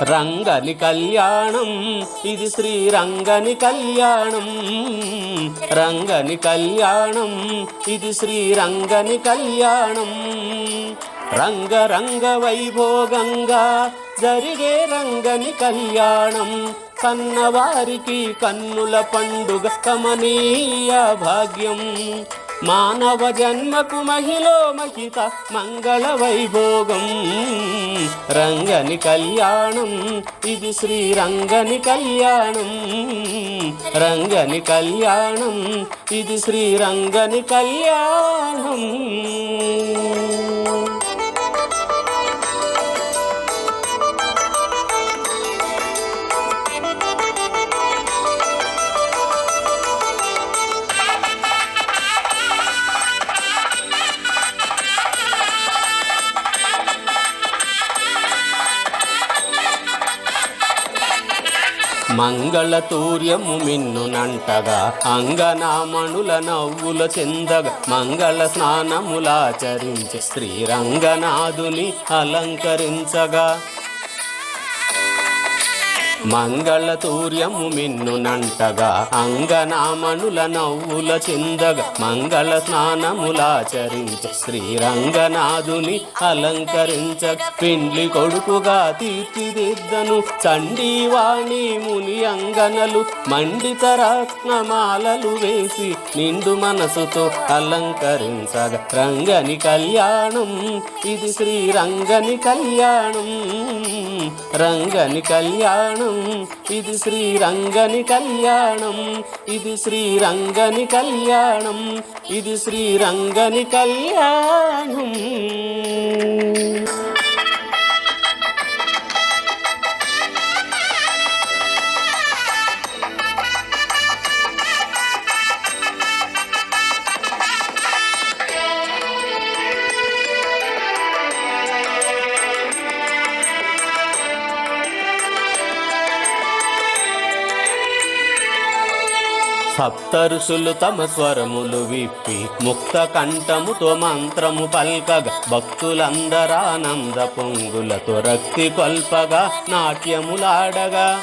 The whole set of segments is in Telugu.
రంగని కళ్యాణం ఇది శ్రీరంగని కళ్యాణం. రంగని కళ్యాణం ఇది శ్రీరంగని కళ్యాణం. రంగరంగ వైభోగంగా జరిగే రంగని కళ్యాణం. కన్నవారికి కన్నుల పండుగ కమనీయ భాగ్యం. మానవ జన్మకు మహిళో మహిత మంగళ వైభోగం. రంగని కళ్యాణం ఇది శ్రీరంగని కళ్యాణం. రంగని కళ్యాణం ఇది శ్రీరంగని కళ్యాణం. మంగళతూర్యము మిన్నునంటగా అంగనామణుల నవ్వుల చెందగా మంగళ స్నానములాచరించి శ్రీరంగనాథుని అలంకరించగా. మంగళతూర్యము మిన్నునంటగా అంగనామణుల నవ్వుల చెందగా మంగళ స్నానములాచరించి శ్రీరంగనాథుని అలంకరించ. పిండ్లి కొడుకుగా తీర్చిదిద్దను చండీవాణి ముని అంగనలు. మండిత రత్నమాలలు వేసి నిండు మనసుతో అలంకరించగా. రంగని కళ్యాణం ఇది శ్రీరంగని కళ్యాణం. రంగని కళ్యాణం ఇది శ్రీరంగని కళ్యాణం. ఇది శ్రీరంగని కళ్యాణం. ఇది శ్రీరంగని కళ్యాణం. సప్తఋషులు తమ స్వరములు విప్పి ముక్త కంఠముతో మంత్రము పల్కగా భక్తులందరానంద పొంగులతో రక్తి కొల్పగా నాట్యములాడగా.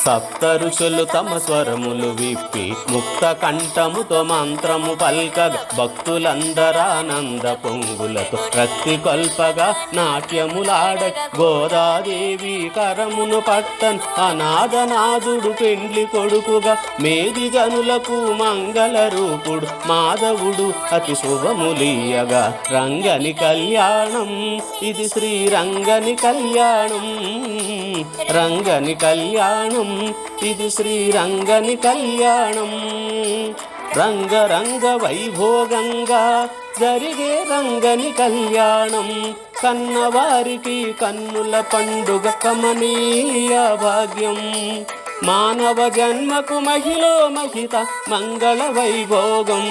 సప్తఋషులు తమ స్వరములు విప్పి ముక్త కంఠముతో మంత్రము పల్కగా భక్తులందరానంద పొంగులతో రక్తి కొల్పగా నాట్యములాడ. గోదాదేవి కరమును పట్టన్ అనాథనాథుడు పెండ్లి కొడుకుగా. మేది జనులకు మంగళ రూపుడు మాధవుడు అతి శుభములీయగా. రంగని కళ్యాణం ఇది శ్రీరంగని కళ్యాణం. రంగని కళ్యాణం ఇది శ్రీరంగని కళ్యాణం. రంగరంగ వైభోగంగా జరిగే రంగని కళ్యాణం. కన్నవారికి కన్నుల పండుగ కమనీయ భాగ్యం. మానవ జన్మకు మహిళో మహిత మంగళ వైభోగం.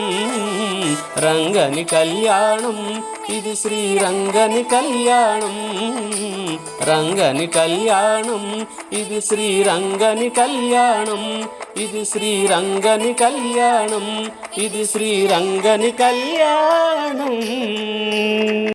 రంగని కళ్యాణం ఇది శ్రీరంగని కళ్యాణం. రంగని కళ్యాణం ఇది శ్రీరంగని కళ్యాణం. ఇది శ్రీరంగని కళ్యాణం. ఇది శ్రీరంగని కళ్యాణం.